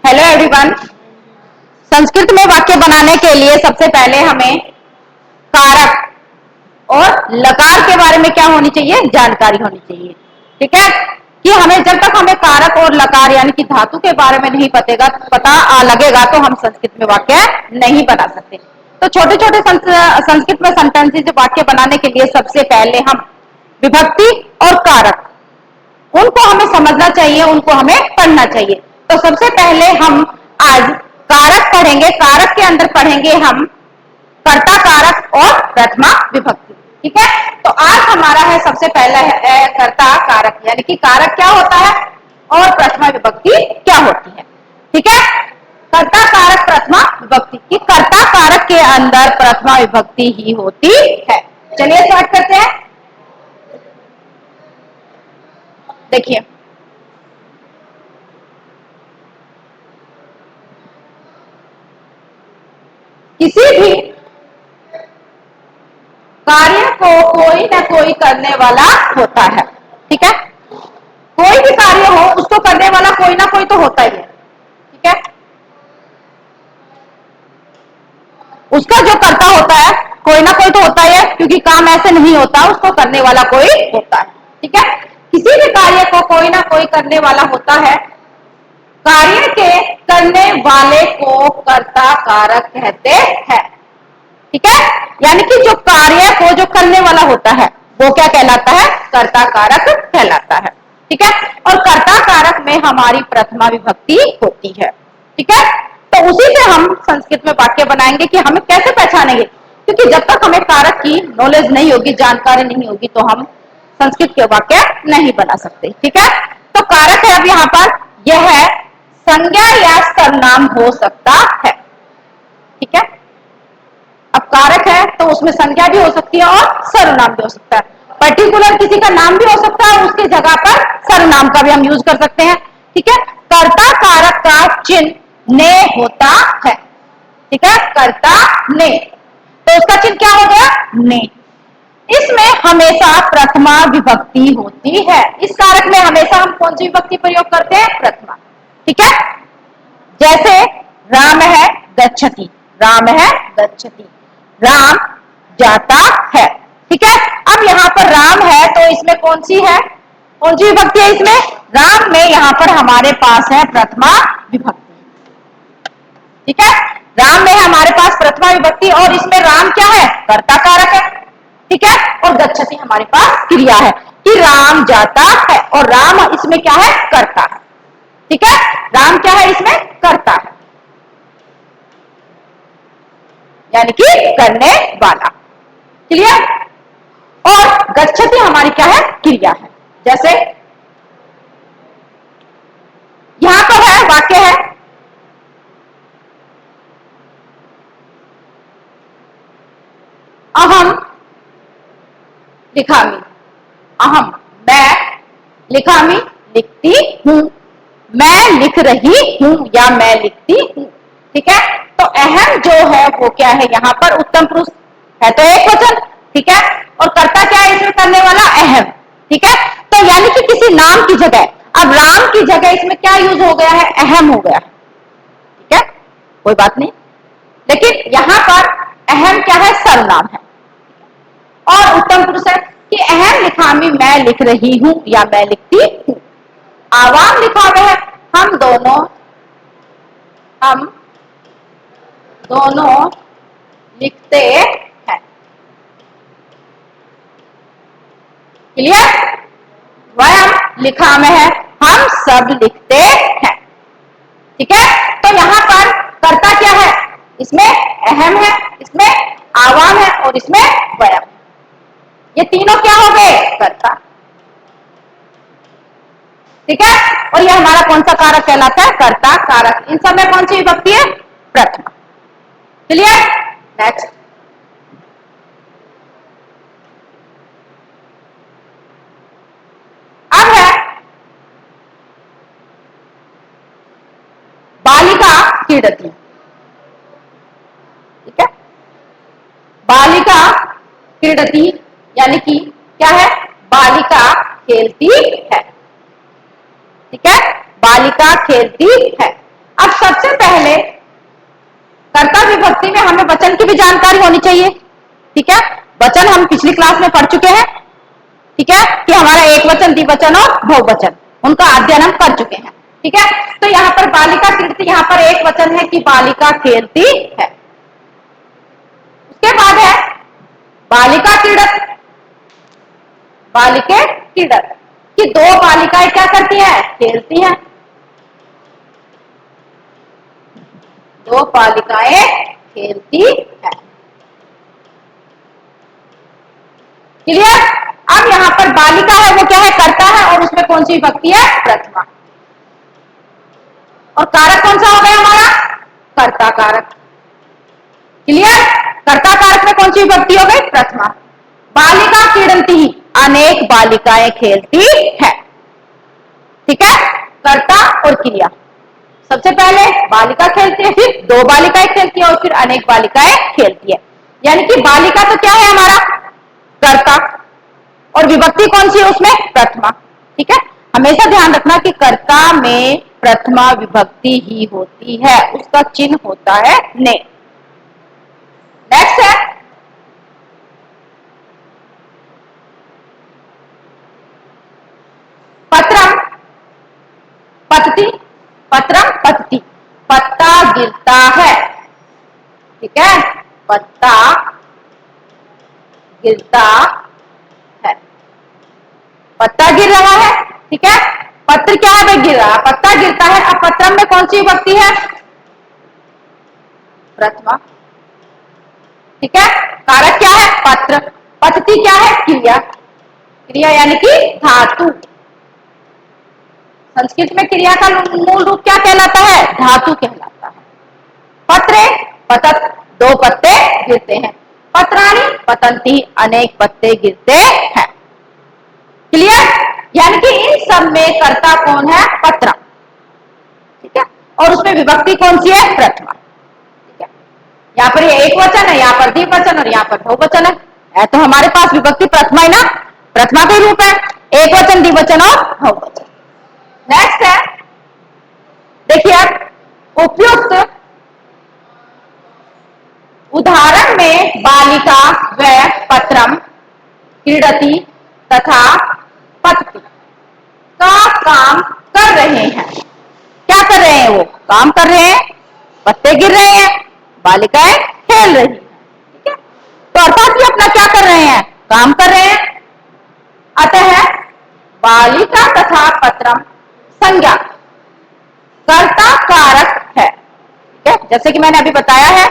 Hello everyone. Sanskrit में वाक्य बनाने के लिए सबसे पहले हमें कारक और लकार के बारे में क्या होनी चाहिए, जानकारी होनी चाहिए। ठीक है कि हमें जब तक हमें कारक और लकार यानी कि धातु के बारे में नहीं पता लगेगा तो हम संस्कृत में वाक्य नहीं बना सकते। तो छोटे छोटे संस्कृत में सेंटेंसेस वाक्य बनाने के लिए सबसे पहले हम विभक्ति और कारक उनको हमें समझना चाहिए, उनको हमें पढ़ना चाहिए। तो सबसे पहले हम आज कारक पढ़ेंगे। कारक के अंदर पढ़ेंगे हम कर्ता कारक और प्रथमा विभक्ति। ठीक है, तो आज हमारा है सबसे पहला है कर्ता कारक यानी कि कारक क्या होता है और प्रथमा विभक्ति क्या होती है। ठीक है, कर्ता कारक प्रथमा विभक्ति की कर्ता कारक के अंदर प्रथमा विभक्ति ही होती है। चलिए स्टार्ट करते हैं। देखिए, किसी भी कार्य को कोई ना कोई करने वाला होता है। ठीक है, कोई भी कार्य हो उसको करने वाला कोई ना कोई तो होता ही है। ठीक है, उसका जो कर्ता होता है कोई ना कोई तो होता ही है, क्योंकि काम ऐसे नहीं होता, उसको करने वाला कोई होता है। ठीक है, किसी भी कार्य को कोई ना कोई करने वाला होता है। कार्य के करने वाले को कर्ता कारक कहते हैं। ठीक है, यानी कि जो कार्य को जो करने वाला होता है वो क्या कहलाता है, कर्ता कारक कहलाता है। ठीक है, और कर्ता कारक में हमारी प्रथमा विभक्ति होती है। ठीक है, तो उसी से हम संस्कृत में वाक्य बनाएंगे कि हमें कैसे पहचानेंगे, क्योंकि जब तक हमें कारक की नॉलेज नहीं होगी, जानकारी नहीं होगी, तो हम संस्कृत के वाक्य नहीं बना सकते। ठीक है, तो कारक है अब यहाँ पर यह है संज्ञा या सर्वनाम हो सकता है। ठीक है, अब कारक है तो उसमें संज्ञा भी हो सकती है और सर्वनाम भी हो सकता है। पर्टिकुलर किसी का नाम भी हो सकता है, उसकी जगह पर सर्वनाम का भी हम यूज कर सकते हैं। ठीक है, कर्ता कारक का चिन्ह ने होता है। ठीक है, कर्ता ने, तो उसका चिन्ह क्या हो गया, ने। इसमें हमेशा प्रथमा विभक्ति होती है। इस कारक में हमेशा हम कौन सी विभक्ति प्रयोग करते हैं, प्रथमा। ठीक है, जैसे राम है गच्छति, राम है गच्छति, राम जाता है। ठीक है, अब यहाँ पर राम है तो इसमें कौन सी है, कौन सी विभक्ति है इसमें, राम में यहाँ पर हमारे पास है प्रथमा विभक्ति। ठीक है, राम में हमारे पास प्रथमा विभक्ति और इसमें राम क्या है, कर्ता कारक है। ठीक है, और गच्छति हमारे पास क्रिया है कि राम जाता है, और राम इसमें क्या है, कर्ता है। ठीक है, राम क्या है इसमें, कर्ता है, यानी कि करने वाला। क्लियर, और गच्छति हमारी क्या है, क्रिया है। जैसे यहां पर है वाक्य है अहम लिखामी, अहम मैं, लिखामी लिखती हूं, मैं लिख रही हूं या मैं लिखती हूं। ठीक है, तो अहम जो है वो क्या है, यहां पर उत्तम पुरुष है तो एक वचन। ठीक है, और कर्ता क्या है इसमें, करने वाला अहम। ठीक है, तो यानी कि किसी नाम की जगह, अब राम की जगह इसमें क्या यूज हो गया है, अहम हो गया। ठीक है, कोई बात नहीं, लेकिन यहां पर अहम क्या है, सर्वनाम है, और उत्तम पुरुष है कि अहम लिखामी मैं लिख रही हूं या मैं लिखती हूं। आवाम लिखा हुआ है, हम दोनों लिखते हैं। क्लियर, वयम लिखा में है, हम सब लिखते हैं। ठीक है, तो यहां पर कर्ता क्या है, इसमें अहम है, इसमें आवाम है और इसमें वयम। ये तीनों क्या हो गए, कर्ता। ठीक है, और ये हमारा कौन सा कारक कहलाता है, कर्ता कारक। इन सब में कौन सी विभक्ति है, प्रथमा। Clear, next. अब है बालिका क्रीडती। ठीक है, बालिका क्रीडती यानी कि क्या है, बालिका खेलती है। ठीक है, बालिका खेलती है। अब सबसे पहले कर्ता विभक्ति में हमें वचन की भी जानकारी होनी चाहिए, ठीक है। वचन हम पिछली क्लास में पढ़ चुके हैं, ठीक है, कि हमारा एक वचन, द्विवचन और बहुवचन, उनका अध्ययन हम कर चुके हैं, ठीक है। तो यहाँ पर बालिका क्रीडती, यहाँ पर एक वचन है कि बालिका खेलती है। उसके बाद है बालिका क्रीडत, बालिके क्रीडत, कि दो बालिकाएं क्या करती हैं, खेलती हैं। दो बालिकाएं खेलती है। क्लियर। अब यहाँ पर बालिका है वो क्या है, कर्ता है, और उसमें कौन सी विभक्ति है, प्रथमा। और कारक कौन सा हो गया हमारा, कर्ता कारक। क्लियर। कर्ता कारक में कौन सी विभक्ति हो गई, प्रथमा। बालिका क्रीडंती, अनेक बालिकाएं खेलती है, ठीक है। कर्ता और क्रिया, सबसे पहले बालिका खेलती है, फिर दो बालिकाएं खेलती है, और फिर अनेक बालिकाएं खेलती है। यानी कि बालिका तो क्या है हमारा, कर्ता, और विभक्ति कौन सी है उसमें, प्रथमा, ठीक है। हमेशा ध्यान रखना कि कर्ता में प्रथमा विभक्ति ही होती है, उसका चिन्ह होता है ने। नेक्स्ट है पत्रम पतती, पत्रम पतती, पत्ता गिरता है, ठीक है, पत्ता गिरता है, पत्ता गिर रहा है, ठीक है। पत्र क्या है भाई, गिर रहा, पत्ता गिरता है। अब पत्रम में कौन सी विभक्ति है, प्रथमा, ठीक है। कारक क्या है, पत्र। पतती क्या है, क्रिया, क्रिया यानी कि धातु। संस्कृत में क्रिया का मूल रूप क्या कहलाता है, धातु कहलाता है। पत्रे पतत, दो पत्ते गिरते हैं। पत्राणी पतंती, अनेक पत्ते गिरते हैं। क्लियर। यानी कि इन सब में कर्ता कौन है, पत्रा, ठीक है, और उसमें विभक्ति कौन सी है, प्रथमा, ठीक है। यहाँ पर ये एक वचन है, यहाँ पर द्विवचन और यहाँ पर बहुवचन है, तो हमारे पास विभक्ति प्रथमा ही ना, प्रथमा के रूप है, एक वचन, द्विवचन और बहुवचन। नेक्स्ट है, देखिए अब उपयुक्त उदाहरण में बालिका व पत्रम क्रीडती तथा पतती का काम कर रहे हैं। क्या कर रहे हैं, वो काम कर रहे हैं, पत्ते गिर रहे हैं, बालिकाएं खेल रही हैं, ठीक है। तो अर्थात ये अपना क्या कर रहे हैं, काम कर रहे हैं। अतः बालिका तथा पत्रम संज्ञा कर्ता कारक है, ठीक है। जैसे कि मैंने अभी बताया है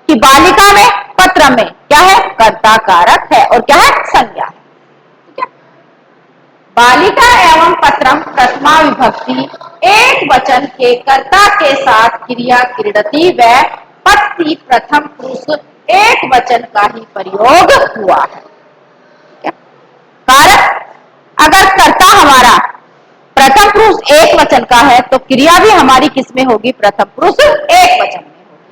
कि बालिका में, पत्र में क्या है, कर्ता कारक है, और क्या है, संज्ञा है, ठीक है। बालिका एवं पत्रम प्रथमा विभक्ति एक वचन के कर्ता के साथ क्रिया क्रीडती व पत्ती प्रथम पुरुष एक वचन का ही प्रयोग हुआ है, ठीक है। कारक अगर कर्ता हमारा प्रथम पुरुष एक वचन का है तो क्रिया भी हमारी किसमें होगी, प्रथम पुरुष एक वचन में होगी।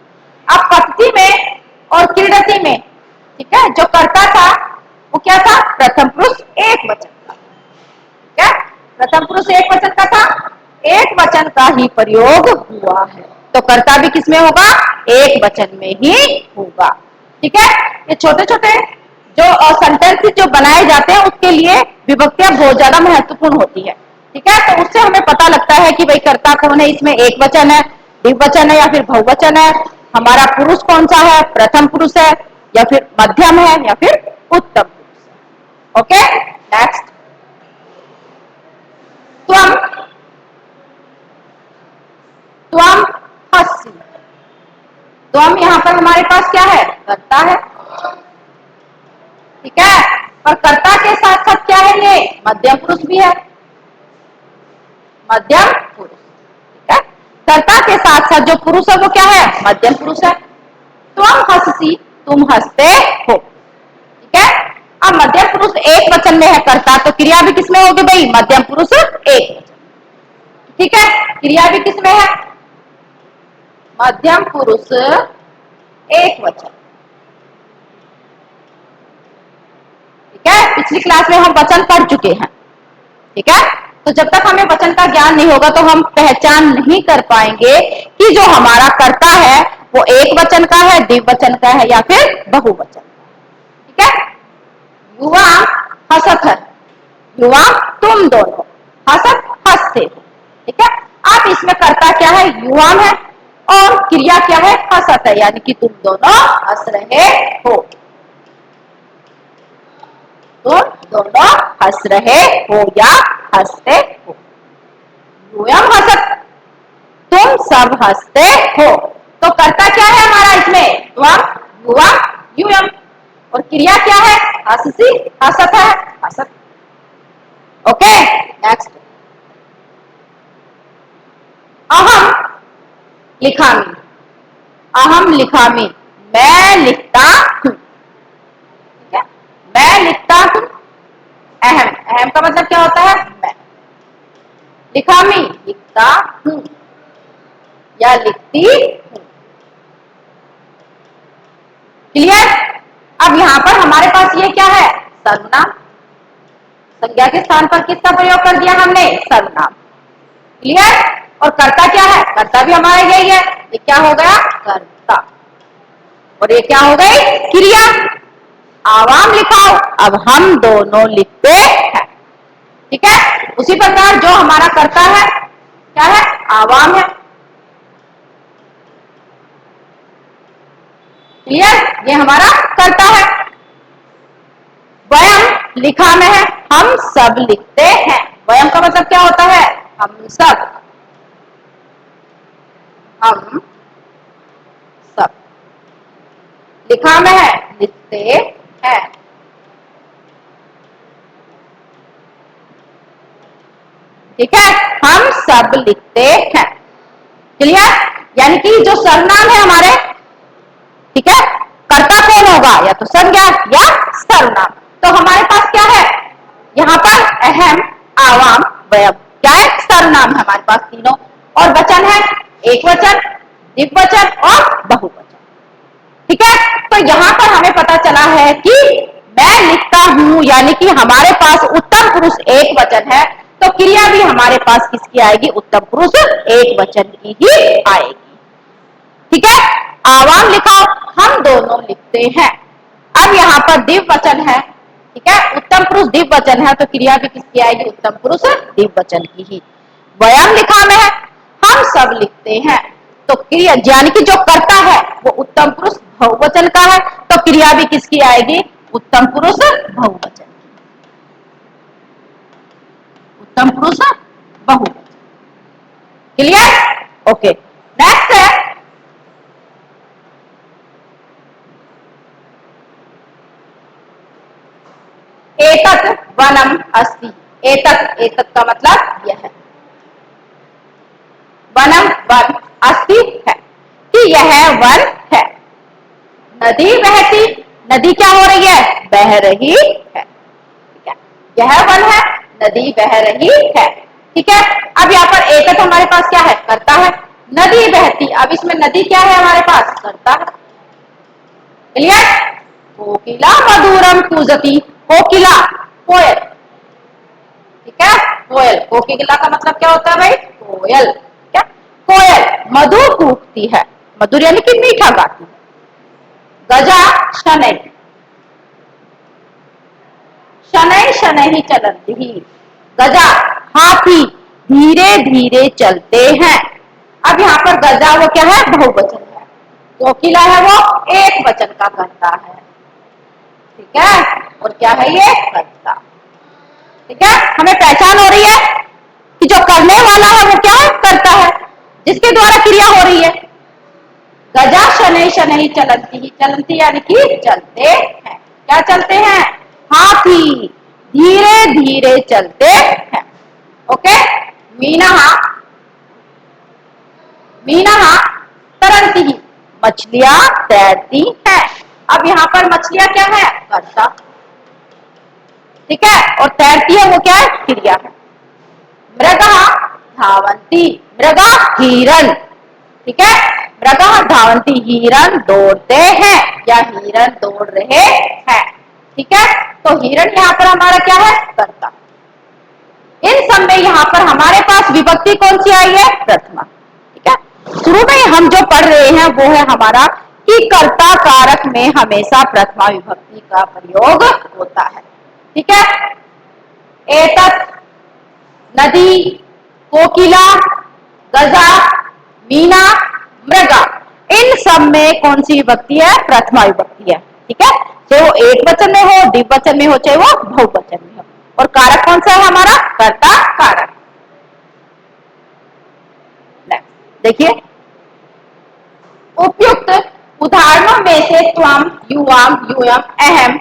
अब पत्ती में और क्रीडती में, ठीक है, जो कर्ता था वो क्या था, प्रथम पुरुष एक वचन का, ठीक है, प्रथम पुरुष एक वचन का था, एक वचन का ही प्रयोग हुआ है, तो कर्ता भी किसमें होगा, एक वचन में ही होगा, ठीक है। ये छोटे छोटे जो सेंटेंस जो बनाए जाते हैं उसके लिए विभक्तियां बहुत ज्यादा महत्वपूर्ण होती है, ठीक है। तो उससे हमें पता लगता है कि भाई कर्ता कौन है, इसमें एक वचन है, द्विवचन है या फिर बहुवचन है, हमारा पुरुष कौन सा है, प्रथम पुरुष है या फिर मध्यम है या फिर उत्तम पुरुष है। ओके, नेक्स्ट त्वम, त्वम हस्सी, त्वम यहां पर हमारे पास क्या है, कर्ता है, ठीक है, पर कर्ता के साथ साथ क्या है, ये मध्यम पुरुष भी है, मध्यम पुरुष, ठीक है। कर्ता के साथ साथ जो पुरुष है वो क्या है, मध्यम पुरुष है। तुम हंसी, तुम हंसते हो, ठीक है। अब मध्यम पुरुष एक वचन में है कर्ता, तो क्रिया भी किसमें होगी भाई, मध्यम पुरुष एक वचन, ठीक है। क्रिया भी किसमें है, मध्यम पुरुष एक वचन, ठीक है। पिछली क्लास में हम वचन पढ़ चुके हैं, ठीक है। तो जब तक हमें वचन का ज्ञान नहीं होगा तो हम पहचान नहीं कर पाएंगे कि जो हमारा कर्ता है वो एक वचन का है, द्विवचन का है या फिर बहुवचन। ठीक है, युवाम हसत है, युवाम तुम दोनों, हसत हंसते हो। ठीक है, अब इसमें कर्ता क्या है, युवाम है, और क्रिया क्या है, हसत है, यानी कि तुम दोनों हंस रहे हो, तुम दोनों हंस रहे हो या हंसते हो। यूयम हसत, तुम सब हंसते हो। तो कर्ता क्या है हमारा इसमें, युवा यूयम, और क्रिया क्या है, हंसी हसत है, हसत। ओके, नेक्स्ट, अहम लिखामी, अहम लिखामी, मैं लिखता हूं। ठीक है, मैं लिखता हूं, अहम, अहम का मतलब क्या होता है, मैं, लिखामी लिखता हूं या लिखती हूं। क्लियर। अब यहां पर हमारे पास ये क्या है, सर्वनाम, संज्ञा के स्थान पर किसका प्रयोग कर दिया हमने, सर्वनाम। क्लियर। और कर्ता क्या है, कर्ता भी हमारा यही है, ये क्या हो गया, कर्ता, और ये क्या हो गई, क्रिया। आवाम लिखाओ, अब हम दोनों लिखते हैं। ठीक है, उसी प्रकार जो हमारा कर्ता है क्या है, आवाम है। क्लियर, ये हमारा कर्ता है। वयम लिखा में है, हम सब लिखते हैं। वयम का मतलब क्या होता है, हम सब, हम सब, लिखा में है, लिखते हैं। ठीक है, हम सब लिखते हैं। क्लियर, यानी कि जो सर्वनाम है हमारे, ठीक है, कर्ता कौन होगा, या तो संज्ञा या सर्वनाम। तो हमारे पास क्या है यहाँ पर, अहम, आवाम, वयम, क्या है, सर्वनाम है हमारे पास तीनों, और वचन है एक वचन, द्विवचन और बहुवचन। ठीक है, तो यहाँ पर हमें पता चला है कि मैं लिखता हूं, यानी कि हमारे पास उत्तम पुरुष एक वचन है, तो क्रिया भी हमारे पास किसकी आएगी, उत्तम पुरुष एक वचन की ही आएगी। ठीक है, आवाम लिखाओ, हम दोनों लिखते हैं। अब यहाँ पर द्विवचन है, ठीक है, उत्तम पुरुष द्विवचन है, तो क्रिया भी किसकी आएगी, उत्तम पुरुष द्विवचन की ही। वयम लिखा में है, हम सब लिखते हैं, तो क्रिया यानी कि जो कर्ता है वो उत्तम पुरुष बहुवचन का है, तो क्रिया भी किसकी आएगी, उत्तम पुरुष बहुवचन की, उत्तम पुरुष बहुवचन। क्लियर। ओके, नेक्स्ट है एतत् वनम अस्ति। एतत्, एतत् का मतलब यह है, वनम वन, अस्ति है, कि यह वन है। नदी बहती, नदी क्या हो रही है, बह रही है। ठीक है, यह वन है, नदी बह रही है। ठीक है, अब यहाँ पर एतत् हमारे पास क्या है, कर्ता है, नदी बहती, अब इसमें नदी क्या है हमारे पास, कर्ता है। क्लियर। कोकिला मधुरम कूजती, कोकिला कोयल, ठीक है, कोयल, कोकिला का मतलब क्या होता है भाई, कोयल, क्या, कोयल मधुर कूटती है, मधुर यानी कि मीठा गाती है। गजा शनै, शनै शनै चलती, गजा हाथी धीरे धीरे चलते हैं। अब यहाँ पर गजा वो क्या है, बहुवचन है, कोकिला है वो एक वचन का कर्ता है। ठीक है, और क्या है ये, कर्ता। ठीक है, हमें पहचान हो रही है कि जो करने वाला है वो क्या करता है, जिसके द्वारा क्रिया हो रही है। गजा शनै शनै चलती, चलती यानी कि चलते हैं, क्या चलते हैं, हाथी धीरे धीरे चलते हैं। ओके, मीना, मीना तरंती, मछलियां तैरती हैं। अब यहाँ पर मछलियां क्या है, कर्ता, ठीक है, और तैरती है वो क्या है, क्रिया है। मृगा धावंती, मृगा हिरण, ठीक है, मृगा धावंती, हिरण दौड़ते हैं या हिरण दौड़ रहे हैं। ठीक है, तो हिरण यहाँ पर हमारा क्या है, कर्ता। इन सब में यहाँ पर हमारे पास विभक्ति कौन सी आई है? प्रथमा। ठीक है, शुरू में हम जो पढ़ रहे हैं वो है हमारा कि कर्ता कारक में हमेशा प्रथमा विभक्ति का प्रयोग होता है। ठीक है, एतत्, नदी, कोकिला, गजा, मीना, मृगा, इन सब में कौन सी विभक्ति है? प्रथमा विभक्ति है। ठीक है, चाहे वो एक वचन में हो, द्विवचन में हो, चाहे वो बहुवचन में हो। और कारक कौन सा है हमारा? कर्ता कारक। देखिए, उपयुक्त उदाहरणों में से त्वम, युवाम, यूयम, अहम,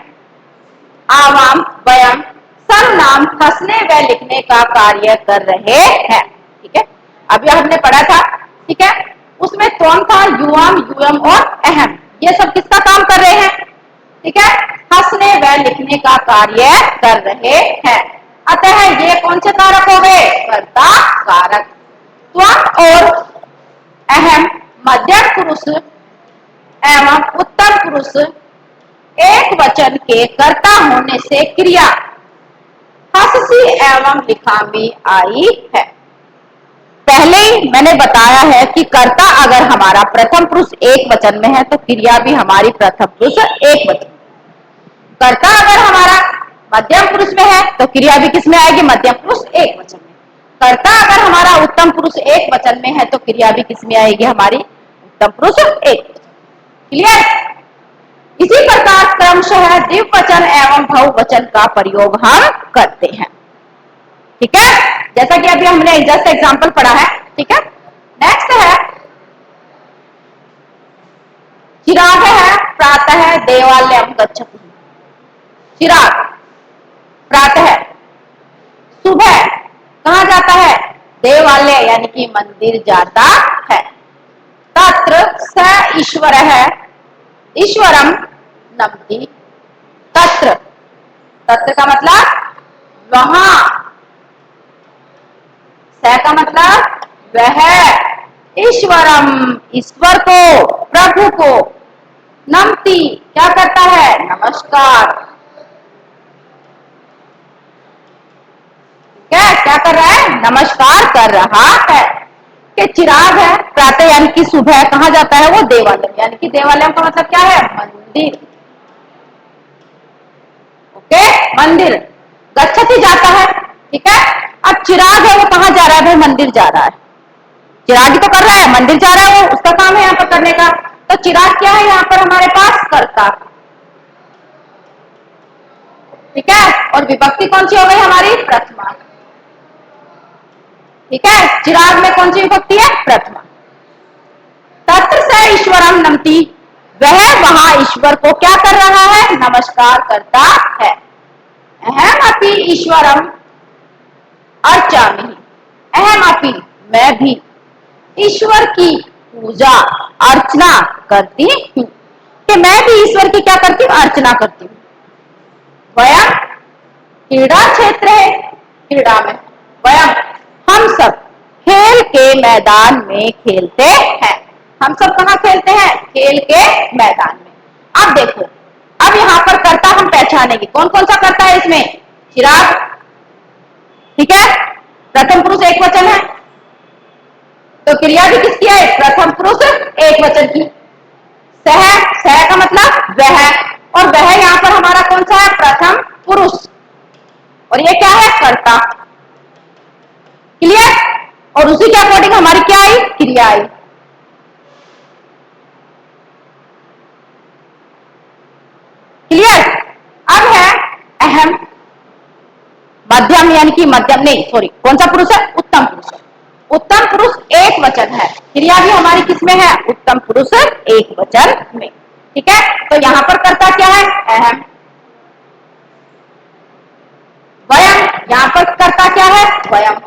आवाम, वयम सर्वनाम हंसने व लिखने का कार्य कर रहे हैं। ठीक है, अभी हमने पढ़ा था। ठीक है, उसमें त्वम था, युवाम, यूयम और अहम, ये सब किसका काम कर रहे हैं? ठीक है, हंसने व लिखने का कार्य कर रहे हैं। अतः ये कौन से कारक हो गए? कर्ता कारक। त्वम और अहम मध्यम पुरुष एवं उत्तम पुरुष एक वचन के कर्ता होने से क्रिया हंसी एवं लिखा में आई है। पहले ही मैंने बताया है कि कर्ता अगर हमारा प्रथम पुरुष एक वचन में है तो क्रिया भी हमारी प्रथम पुरुष एक वचन। कर्ता अगर हमारा मध्यम पुरुष में है तो क्रिया भी किस में आएगी? मध्यम पुरुष एक वचन में। कर्ता अगर हमारा उत्तम पुरुष एक वचन में है तो क्रिया भी किस में आएगी? हमारी उत्तम पुरुष एक वचन। क्लियर? इसी प्रकार क्रमशः द्विवचन एवं बहुवचन का प्रयोग हम करते हैं। ठीक है, जैसा कि अभी हमने जस्ट एग्जांपल पढ़ा है। ठीक है, नेक्स्ट है चिराग है प्रातः देवालयम गच्छति। चिराग प्रातः सुबह कहां जाता है? देवालय यानी कि मंदिर जाता है। तत्र स ईश्वर है ईश्वरम नमति। तत्र, तत्र का मतलब वहां, स का मतलब वह, ईश्वरम ईश्वर को, प्रभु को, नमति क्या करता है? नमस्कार। क्या कर रहा है? नमस्कार कर रहा है। कि चिराग है प्रातः यानी कि सुबह कहां जाता है? वो देवालय, यानी कि देवालय का मतलब क्या है? मंदिर। ओके, मंदिर। गच्छति जाता है। ठीक है, अब चिराग है वो कहां जा रहा है? भाई मंदिर जा रहा है। चिराग ही तो कर रहा है, मंदिर जा रहा है, वो उसका काम है यहाँ पर करने का। तो चिराग क्या है यहाँ पर हमारे पास? कर्ता। ठीक है, और विभक्ति कौन सी हो गई हमारी? प्रथमा। ठीक है, चिराग में कौन सी विभक्ति है? प्रथमा। तत्र से ईश्वरम नमति, वह वहां ईश्वर को क्या कर रहा है? नमस्कार करता है। अहम अपि ईश्वरम अर्चामि, अहम अपि मैं भी ईश्वर की पूजा अर्चना करती हूँ। कि मैं भी ईश्वर की क्या करती हूँ? अर्चना करती हूँ। वयम क्रीड़ा क्षेत्र है, क्रीड़ा में वयम हम सब खेल के मैदान में खेलते हैं। हम सब कहाँ खेलते हैं? खेल के मैदान में। अब देखो, अब यहाँ पर कर्ता हम पहचानेंगे कौन कौन सा कर्ता है इसमें? चिराग। ठीक है, प्रथम पुरुष एक वचन है तो क्रिया भी किसकी है? प्रथम पुरुष एक वचन की। सह, सह का मतलब वह, और वह यहाँ पर हमारा कौन सा है? प्रथम पुरुष। और ये क्या है? कर्ता। क्लियर? और उसी के अकॉर्डिंग हमारी क्या आई? क्रिया आई। क्लियर? अब है अहम, मध्यम यानी कि मध्यम नहीं, सॉरी, कौन सा पुरुष है? उत्तम पुरुष है। उत्तम पुरुष एक वचन है, क्रिया भी हमारी किसमें है? उत्तम पुरुष एक वचन में। ठीक है, तो यहां पर कर्ता क्या है? अहम। वयम, यहां पर कर्ता क्या है? वयम।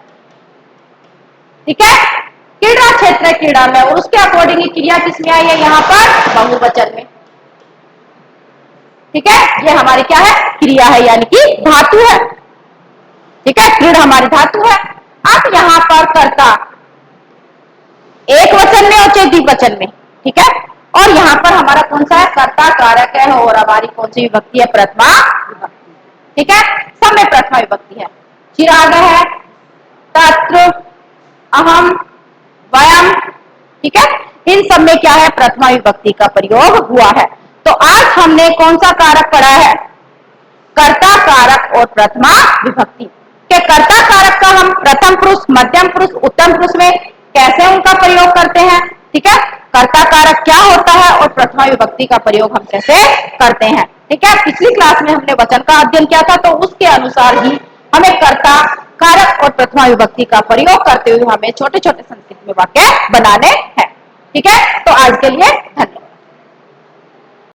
ठीक है, क्रीड़ा क्षेत्र क्रीड़ा में, और उसके अकॉर्डिंग क्रिया किसमें आई है? यहाँ पर बहुवचन में। ठीक है, ये हमारी क्या है? क्रिया है, यानी कि धातु है। ठीक है, क्रीड़ हमारी धातु है। अब यहाँ पर कर्ता एक वचन में और चाहे द्विवचन में। ठीक है, और यहाँ पर हमारा कौन सा है? कर्ता कारक है, और हमारी कौन सी विभक्ति है? प्रथमा विभक्ति। ठीक है, सब में प्रथमा विभक्ति है। चिराग है तत्र, अहम, वयम, ठीक है, इन सब में क्या है, प्रथमा विभक्ति का प्रयोग हुआ है। तो आज हमने कौन सा कारक पढ़ा है, कर्ता कारक और प्रथमा विभक्ति के। कर्ता कारक का हम प्रथम पुरुष, मध्यम पुरुष, उत्तम पुरुष में कैसे उनका प्रयोग करते हैं, ठीक है, कर्ता कारक क्या होता है और प्रथमा विभक्ति का प्रयोग हम कैसे करते हैं, ठीक है। पिछली क्लास में हमने वचन का अध्ययन किया था, तो उसके अनुसार ही हमें कर्ता कारक और प्रथमा विभक्ति का प्रयोग करते हुए हमें छोटे छोटे संस्कृत में वाक्य बनाने हैं, ठीक है। तो आज के लिए धन्यवाद।